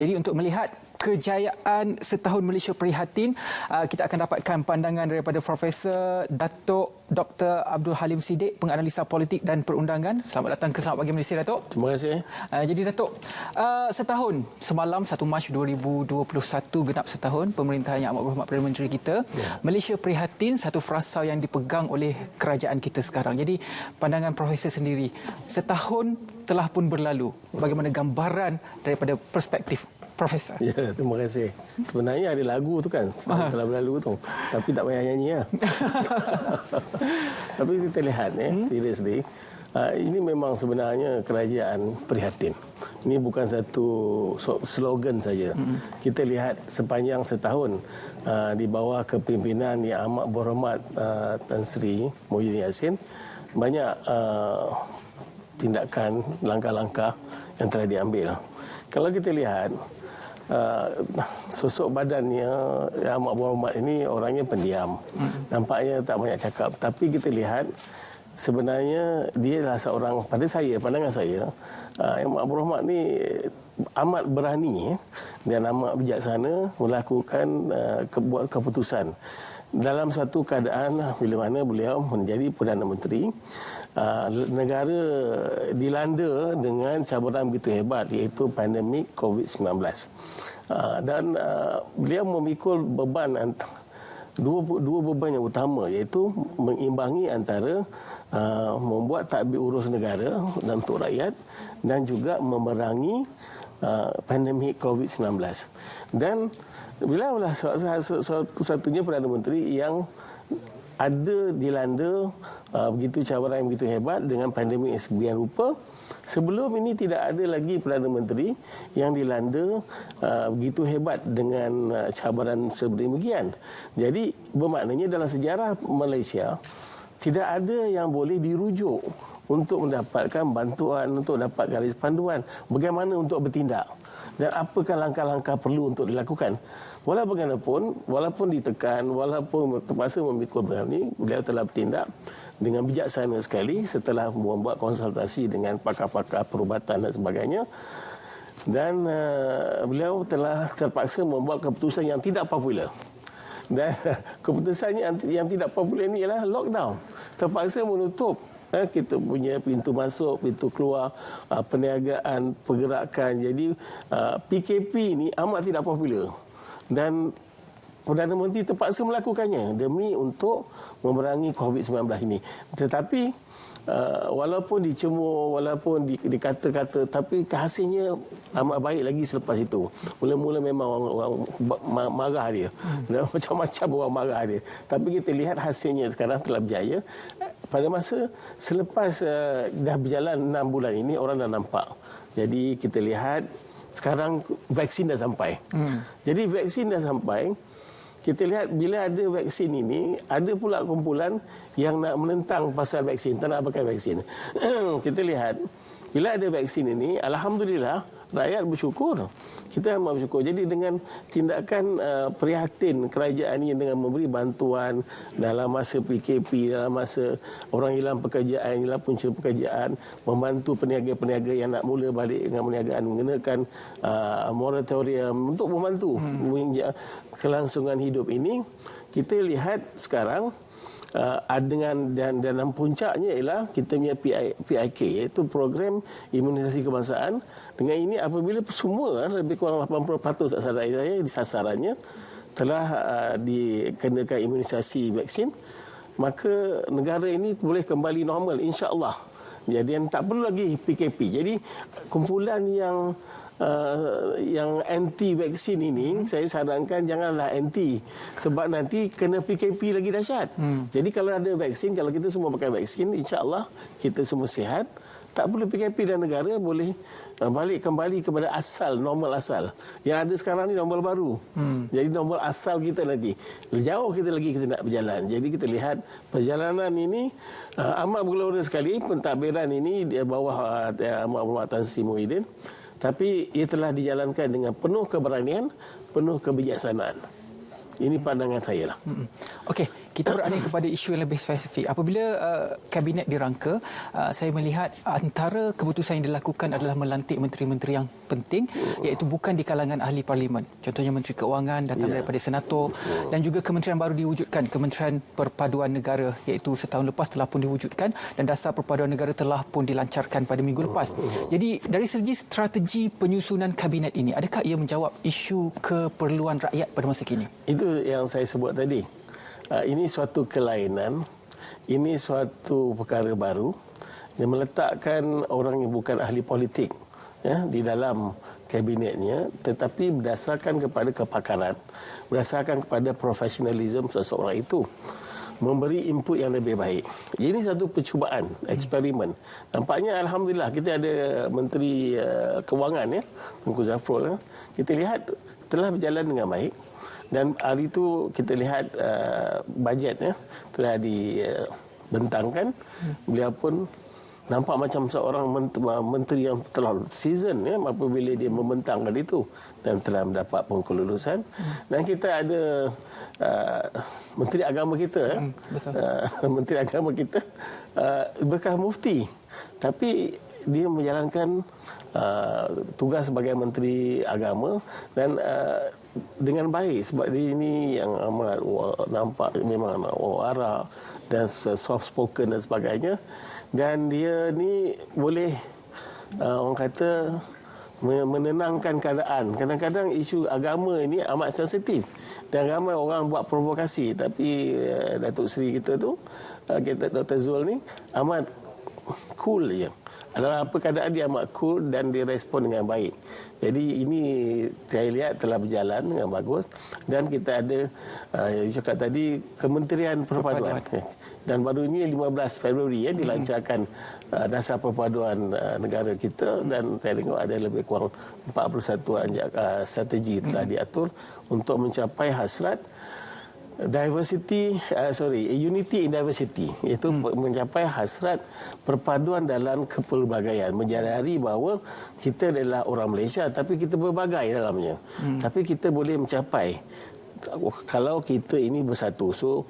Jadi untuk melihat kejayaan setahun Malaysia Prihatin, kita akan dapatkan pandangan daripada Profesor Datuk Dr. Abdul Halim Siddiq, penganalisa politik dan perundangan. Selamat datang ke Selamat Pagi Malaysia, Datuk. Terima kasih. Jadi Datuk, setahun semalam 1 Mac 2021 genap setahun pemerintahan Yang Amat Berhormat Perdana Menteri kita. Malaysia Prihatin, satu frasa yang dipegang oleh kerajaan kita sekarang. Jadi pandangan Profesor sendiri, setahun telah pun berlalu. Bagaimana gambaran daripada perspektif Profesor? Ya, terima kasih. Sebenarnya ada lagu tu kan, telah berlalu tu. Tapi tak payah nyanyi lah. Tapi kita lihat, seriously, ini memang sebenarnya kerajaan prihatin. Ini bukan satu slogan saja. Kita lihat sepanjang setahun di bawah kepimpinan Yang Amat Berhormat Tan Sri Muhyiddin Yassin, banyak tindakan, langkah-langkah yang telah diambil. Kalau kita lihat, sosok badannya Yang Amat Berhormat ini orangnya pendiam. Nampaknya tak banyak cakap. Tapi kita lihat, sebenarnya dia adalah seorang, pada saya, pandangan saya, Yang Amat Berhormat ni amat berani dan amat bijaksana melakukan buat keputusan dalam satu keadaan bila mana beliau menjadi Perdana Menteri. Negara dilanda dengan cabaran begitu hebat, iaitu pandemik COVID-19. Dan beliau memikul beban, dua beban yang utama, iaitu mengimbangi antara membuat tadbir urus negara dan untuk rakyat dan juga memerangi pandemik COVID-19. Dan beliau adalah satu-satunya Perdana Menteri yang ada dilanda begitu cabaran yang begitu hebat dengan pandemik yang sebegian rupa. Sebelum ini tidak ada lagi Perdana Menteri yang dilanda begitu hebat dengan cabaran sedemikian. Jadi bermaknanya dalam sejarah Malaysia tidak ada yang boleh dirujuk untuk mendapatkan bantuan, untuk dapat garis panduan bagaimana untuk bertindak dan apakah langkah-langkah perlu untuk dilakukan. Walaupun ditekan, walaupun terpaksa memikul beban ini, beliau telah bertindak dengan bijaksana sekali setelah membuat konsultasi dengan pakar-pakar perubatan dan sebagainya. Dan beliau telah terpaksa membuat keputusan yang tidak popular. Dan keputusan yang tidak popular ini ialah lockdown. Terpaksa menutup kita punya pintu masuk, pintu keluar, perniagaan, pergerakan. Jadi PKP ini amat tidak popular. Dan Perdana Menteri terpaksa melakukannya demi untuk memerangi COVID-19 ini. Tetapi walaupun dicemur, walaupun dikata-kata, tapi hasilnya amat baik lagi selepas itu. Mula-mula memang orang marah dia. Macam-macam orang marah dia. Tapi kita lihat hasilnya sekarang telah berjaya. Pada masa selepas dah berjalan 6 bulan ini, orang dah nampak. Jadi kita lihat sekarang vaksin dah sampai. Jadi vaksin dah sampai. Kita lihat bila ada vaksin ini, ada pula kumpulan yang nak menentang pasal vaksin, tak nak pakai vaksin. Kita lihat, bila ada vaksin ini, alhamdulillah, rakyat bersyukur. Kita amat bersyukur. Jadi dengan tindakan prihatin kerajaan ini dengan memberi bantuan dalam masa PKP, dalam masa orang hilang pekerjaan, hilang punca pekerjaan, membantu peniaga-peniaga yang nak mula balik dengan perniagaan, mengenakan moratorium untuk membantu kelangsungan hidup ini. Kita lihat sekarang dengan dan dalam puncaknya ialah kita punya PIK, iaitu program imunisasi kebangsaan. Dengan ini apabila semua lebih kurang 80% saya di sasarannya telah dikenakan imunisasi vaksin, maka negara ini boleh kembali normal, insya-Allah. Jadi tak perlu lagi PKP. Jadi kumpulan yang anti vaksin ini, saya sarankan janganlah anti, sebab nanti kena PKP lagi dahsyat. Jadi kalau ada vaksin, kalau kita semua pakai vaksin, insya-Allah kita semua sihat. Tak perlu PKP dan negara boleh balik kembali kepada asal, normal asal. Yang ada sekarang ni normal baru. Jadi normal asal kita nanti. Jauh kita lagi kita nak berjalan. Jadi kita lihat perjalanan ini amat bergelora sekali. Pentadbiran ini di bawah Amat Berhormat Tan Sri Muhyiddin. Tapi ia telah dijalankan dengan penuh keberanian, penuh kebijaksanaan. Ini pandangan saya lah. Okey. kita beralih kepada isu yang lebih spesifik. Apabila kabinet dirangka, saya melihat antara keputusan yang dilakukan adalah melantik menteri-menteri yang penting, iaitu bukan di kalangan ahli parlimen. Contohnya Menteri Keuangan datang daripada senator, dan juga kementerian baru diwujudkan, Kementerian Perpaduan Negara, iaitu setahun lepas telah pun diwujudkan, dan Dasar Perpaduan Negara telah pun dilancarkan pada minggu lepas. Jadi dari segi strategi penyusunan kabinet ini, adakah ia menjawab isu keperluan rakyat pada masa kini? Itu yang saya sebut tadi. Ini suatu kelainan, ini suatu perkara baru yang meletakkan orang yang bukan ahli politik di dalam kabinetnya, tetapi berdasarkan kepada kepakaran, berdasarkan kepada profesionalisme seseorang itu, memberi input yang lebih baik. Ini satu percubaan, eksperimen. Nampaknya alhamdulillah kita ada Menteri Keuangan Tengku Zafrul. Kita lihat telah berjalan dengan baik. Dan hari itu kita lihat bajet telah dibentangkan. Beliau pun nampak macam seorang menteri yang telah season apabila dia membentangkan itu, dan telah mendapat pengkelulusan. Dan kita ada Menteri Agama kita, Menteri Agama kita bekas mufti, tapi dia menjalankan tugas sebagai Menteri Agama dan dengan baik, sebab dia ini yang amat nampak memang warak dan soft spoken dan sebagainya, dan dia ni boleh orang kata menenangkan keadaan. Kadang-kadang isu agama ini amat sensitif dan ramai orang buat provokasi, tapi Datuk Seri kita tu, kita Dr. Zul ni amat cool je. Adalah apa keadaan dia amat cool dan direspon dengan baik. Jadi ini saya lihat telah berjalan dengan bagus, dan kita ada cakap tadi Kementerian Perpaduan. Dan baru ini 15 Februari dilancarkan Dasar Perpaduan Negara kita, dan saya tengok ada lebih kurang 41 strategi telah diatur untuk mencapai hasrat unity in diversity, iaitu mencapai hasrat perpaduan dalam kepelbagaian, menyadari bahawa kita adalah orang Malaysia tapi kita berbagai dalamnya. Tapi kita boleh mencapai kalau kita ini bersatu. So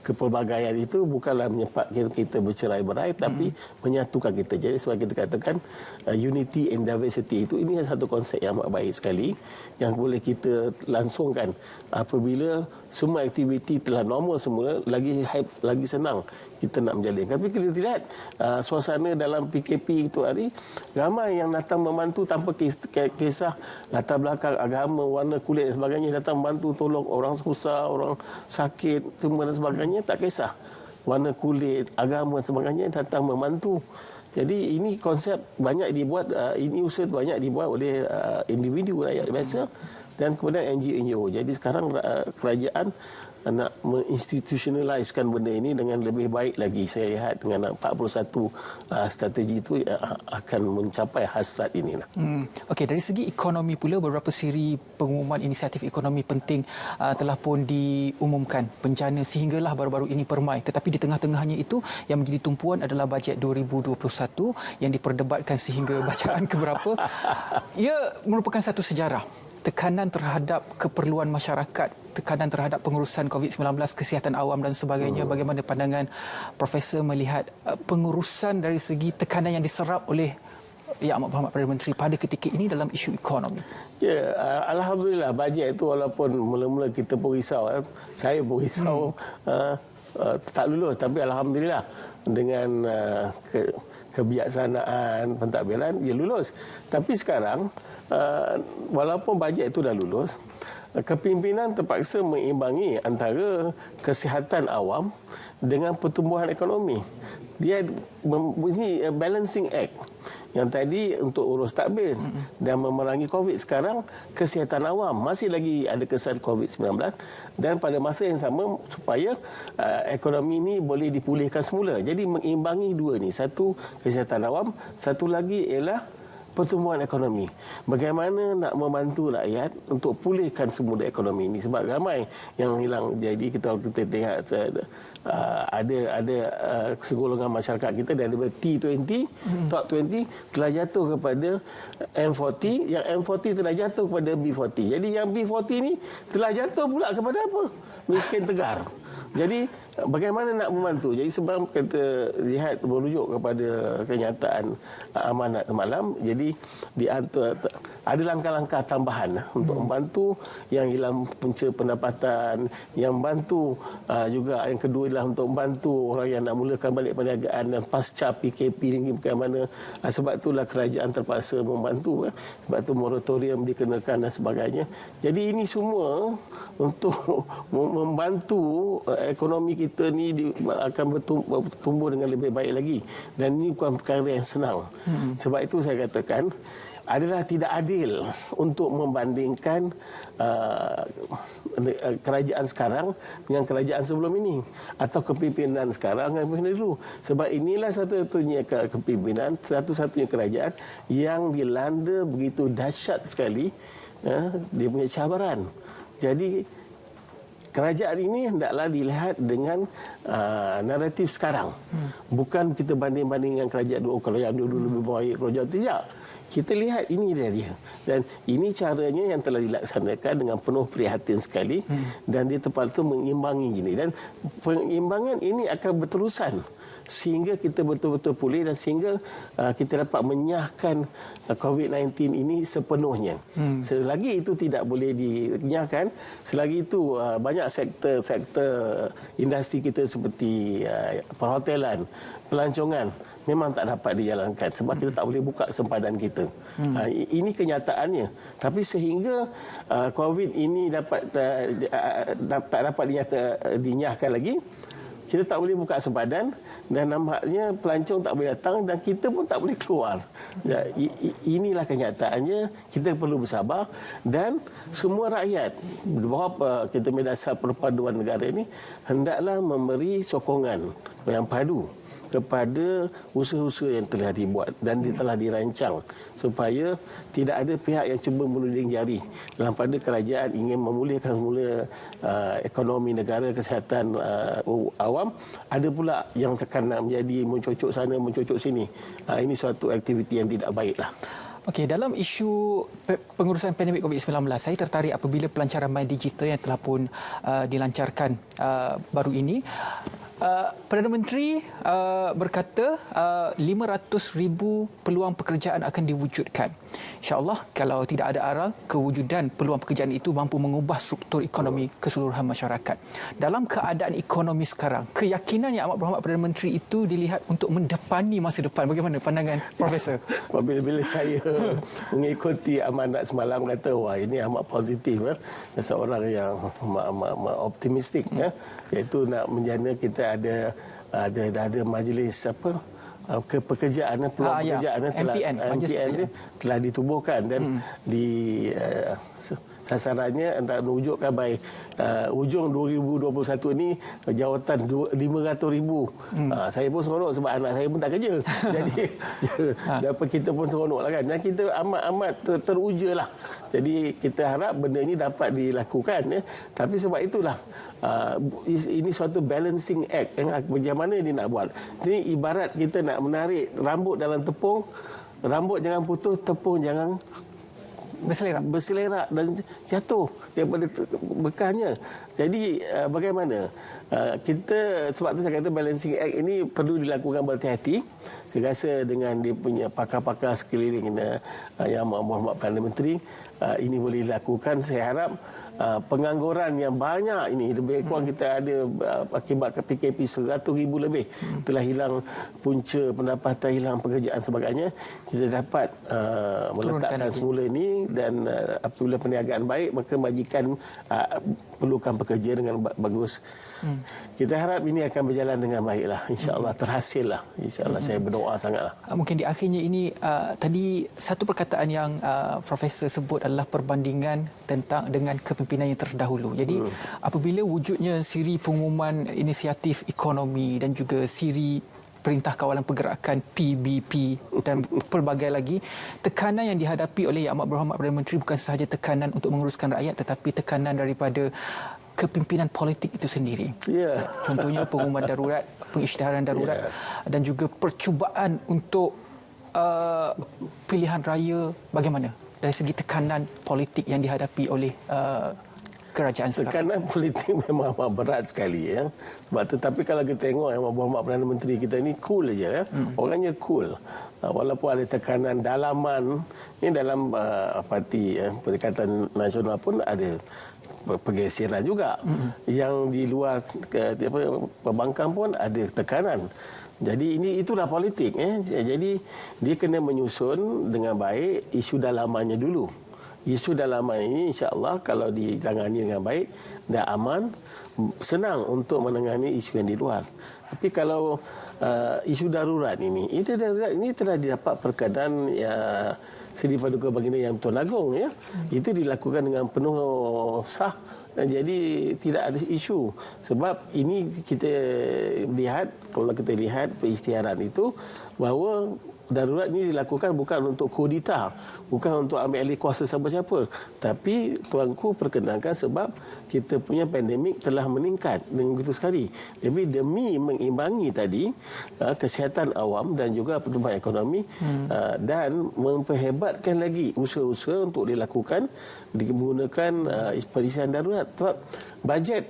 kepelbagaian itu bukanlah menyebabkan kita bercerai-berai, tapi menyatukan kita. Jadi sebab kita katakan unity and diversity itu, ini satu konsep yang amat baik sekali yang boleh kita langsungkan apabila semua aktiviti telah normal semula, lagi senang kita nak menjalin. Tapi kita lihat suasana dalam PKP itu hari, ramai yang datang membantu tanpa kisah latar belakang agama, warna kulit dan sebagainya, datang membantu tolong orang susah, orang sakit, semua dan sebagainya, tak kisah warna kulit, agama dan sebagainya, datang membantu. Jadi ini konsep banyak dibuat, ini usaha banyak dibuat oleh individu rakyat biasa dan kemudian NGO. Jadi sekarang kerajaan nak menginstitutionalizekan benda ini dengan lebih baik lagi. Saya lihat dengan 41 strategi itu akan mencapai hasrat ini. Okey, dari segi ekonomi pula, beberapa siri pengumuman inisiatif ekonomi penting telah pun diumumkan bencana sehinggalah baru-baru ini permai. Tetapi di tengah-tengahnya itu yang menjadi tumpuan adalah bajet 2021 yang diperdebatkan sehingga bacaan keberapa. Ia merupakan satu sejarah. Tekanan terhadap keperluan masyarakat, tekanan terhadap pengurusan COVID-19, kesihatan awam dan sebagainya. Bagaimana pandangan Profesor melihat pengurusan dari segi tekanan yang diserap oleh Yang Amat Berhormat Perdana Menteri pada ketika ini dalam isu ekonomi? Ya, alhamdulillah bajet itu walaupun mula-mula kita pun risau, saya pun risau tak lulus, tapi alhamdulillah dengan kebijaksanaan pentadbiran ia lulus. Tapi sekarang walaupun bajet itu dah lulus, kepimpinan terpaksa mengimbangi antara kesihatan awam dengan pertumbuhan ekonomi. Dia ini balancing act. Yang tadi untuk urus takbir dan memerangi COVID, sekarang kesihatan awam masih lagi ada kesan COVID-19, dan pada masa yang sama supaya ekonomi ini boleh dipulihkan semula. Jadi mengimbangi dua ni, satu kesihatan awam, satu lagi ialah pertumbuhan ekonomi. Bagaimana nak membantu rakyat untuk pulihkan semula ekonomi ini, sebab ramai yang hilang. Jadi kita tengok ada segolongan masyarakat kita daripada T20, top 20 telah jatuh kepada M40, yang M40 telah jatuh kepada B40. Jadi yang B40 ni telah jatuh pula kepada apa? Miskin tegar. Jadi bagaimana nak membantu? Jadi sebab kita lihat merujuk kepada kenyataan amanat semalam, jadi ada langkah-langkah tambahan untuk membantu yang hilang punca pendapatan, yang membantu juga yang kedua adalah untuk membantu orang yang nak mulakan balik perniagaan dan pasca PKP ini bagaimana. Sebab itulah kerajaan terpaksa membantu, sebab itu moratorium dikenakan dan sebagainya. Jadi ini semua untuk membantu ekonomi kita ni akan bertumbuh dengan lebih baik lagi, dan ini bukan perkara yang senang. Sebab itu saya katakan adalah tidak adil untuk membandingkan kerajaan sekarang dengan kerajaan sebelum ini, atau kepimpinan sekarang dengan kepimpinan dulu. Sebab inilah satu-satunya kepimpinan, satu-satunya kerajaan yang dilanda begitu dahsyat sekali dia punya cabaran. Jadi kerajaan ini hendaklah dilihat dengan naratif sekarang. Bukan kita banding-banding dengan kerajaan dulu, kerajaan dulu lebih baik, kerajaan tidak. Kita lihat ini dia. Dan ini caranya yang telah dilaksanakan dengan penuh prihatin sekali, dan dia terpaksa mengimbangi ini. Dan pengimbangan ini akan berterusan sehingga kita betul-betul pulih, dan sehingga kita dapat menyahkan COVID-19 ini sepenuhnya. Selagi itu tidak boleh dinyahkan, selagi itu banyak sektor-sektor industri kita seperti perhotelan, pelancongan memang tak dapat dijalankan sebab kita tak boleh buka sempadan kita. Ini kenyataannya. Tapi sehingga COVID ini tak dapat dinyahkan lagi, kita tak boleh buka sempadan, dan nampaknya pelancong tak boleh datang, dan kita pun tak boleh keluar. Inilah kenyataannya. Kita perlu bersabar, dan semua rakyat bawah kita berdasar perpaduan negara ini hendaklah memberi sokongan yang padu kepada usaha-usaha yang telah dibuat dan telah dirancang, supaya tidak ada pihak yang cuba menuding jari dalam pada kerajaan ingin memulihkan semula ekonomi negara, kesihatan awam. Ada pula yang akan nak menjadi mencocok sana, mencocok sini. Ini suatu aktiviti yang tidak baiklah. Okey, dalam isu pengurusan pandemik COVID-19, saya tertarik apabila pelancaran My Digital yang telah pun dilancarkan baru ini. Perdana Menteri berkata 500,000 peluang pekerjaan akan diwujudkan. InsyaAllah kalau tidak ada aral, kewujudan peluang pekerjaan itu mampu mengubah struktur ekonomi keseluruhan masyarakat. Dalam keadaan ekonomi sekarang, keyakinan Yang Amat Berhormat Perdana Menteri itu dilihat untuk mendepani masa depan. Bagaimana pandangan Profesor? Bila saya mengikuti amanat semalam, kata wah ini amat positif, seorang yang optimistik, iaitu nak menjana kita ada majlis pekerjaan, peluang pekerjaan MPN telah ditubuhkan, dan sasarannya untuk menunjukkan baik hujung 2021 ini jawatan 500,000. Saya pun seronok sebab anak saya pun tak kerja. Jadi dapat kita pun seronoklah kan. Dan kita amat teruja lah. Jadi kita harap benda ini dapat dilakukan, Tapi sebab itulah ini suatu balancing act yang bagaimana dia nak buat. Ini ibarat kita nak menarik rambut dalam tepung, rambut jangan putus, tepung jangan berselerak dan jatuh daripada bekahnya. Jadi bagaimana kita, sebab tu saya kata balancing act ini perlu dilakukan berhati-hati. Saya rasa dengan dia punya pakar-pakar sekeliling Yang Amat Berhormat Perdana Menteri, ini boleh dilakukan. Saya harap pengangguran yang banyak ini, lebih kurang kita ada akibat PKP 100,000 lebih telah hilang punca pendapatan, hilang pekerjaan sebagainya, kita dapat meletakkan semula ini. Dan apabila perniagaan baik, maka majikan perlukan pekerja dengan bagus. Kita harap ini akan berjalan dengan baiklah, insya-Allah terhasillah, insya-Allah. Saya berdoa sangatlah. Mungkin di akhirnya ini tadi satu perkataan yang Profesor sebut adalah perbandingan dengan kepimpinan yang terdahulu. Jadi apabila wujudnya siri pengumuman inisiatif ekonomi dan juga siri Perintah Kawalan Pergerakan PBP dan pelbagai lagi, tekanan yang dihadapi oleh Yang Amat Berhormat Perdana Menteri bukan sahaja tekanan untuk menguruskan rakyat tetapi tekanan daripada kepimpinan politik itu sendiri. Ya. Contohnya pengumuman darurat, pengisytiharan darurat dan juga percubaan untuk pilihan raya. Bagaimana dari segi tekanan politik yang dihadapi oleh kerajaan sekarang? Tekanan politik memang amat berat sekali ya. Sebab tetapi kalau kita tengok Yang Berhormat Perdana Menteri kita ini cool aja ya. Orangnya cool. Walaupun ada tekanan dalaman, ini dalam parti Perikatan Nasional pun ada pergeseran juga. Yang di luar pembangkang pun ada tekanan. Jadi itulah politik. Jadi dia kena menyusun dengan baik isu dalamannya dulu. Isu dalaman ini insya-Allah kalau ditangani dengan baik dan aman, senang untuk menangani isu yang di luar. Tapi kalau isu darurat ini telah didapat perkataan Seri Paduka Baginda Yang Tun Agong ya. Itu dilakukan dengan penuh sah dan jadi tidak ada isu. Sebab ini kita lihat, kalau kita lihat peristiharan itu bahawa darurat ini dilakukan bukan untuk kudeta, bukan untuk ambil alih kuasa siapa-siapa, tapi tuanku perkenalkan sebab kita punya pandemik telah meningkat dengan begitu sekali. Jadi demi mengimbangi tadi kesihatan awam dan juga pertumbuhan ekonomi dan memperhebatkan lagi usaha-usaha untuk dilakukan menggunakan perisian darurat. Sebab bajet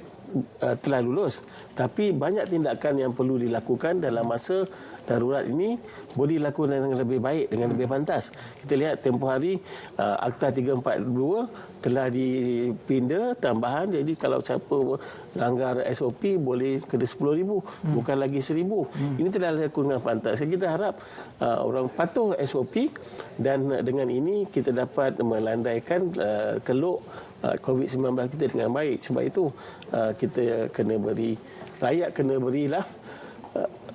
telah lulus, tapi banyak tindakan yang perlu dilakukan dalam masa darurat ini boleh dilakukan dengan lebih baik, dengan lebih pantas. Kita lihat tempoh hari Akta 342 telah dipinda tambahan, jadi kalau siapa langgar SOP boleh kena 10,000 bukan lagi 1,000. Ini telah dilakukan dengan pantas. Jadi kita harap orang patuh SOP dan dengan ini kita dapat melandaikan keluk COVID-19 kita dengan baik. Sebab itu kita kena rakyat kena berilah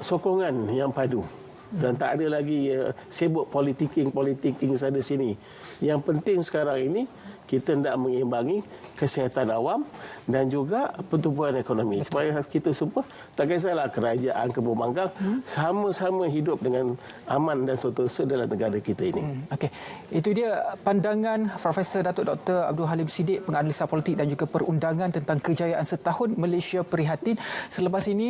sokongan yang padu dan tak ada lagi sibuk politik sana sini. Yang penting sekarang ini kita hendak mengimbangi kesihatan awam dan juga pertumbuhan ekonomi. Betul. Supaya kita semua, tak kisahlah kerajaan ke pembangkang, sama-sama hidup dengan aman dan sentosa dalam negara kita ini. Okey, itu dia pandangan Profesor Datuk Dr. Abdul Halim Siddiq, penganalisa politik dan juga perundangan tentang kejayaan setahun Malaysia Prihatin. Selepas ini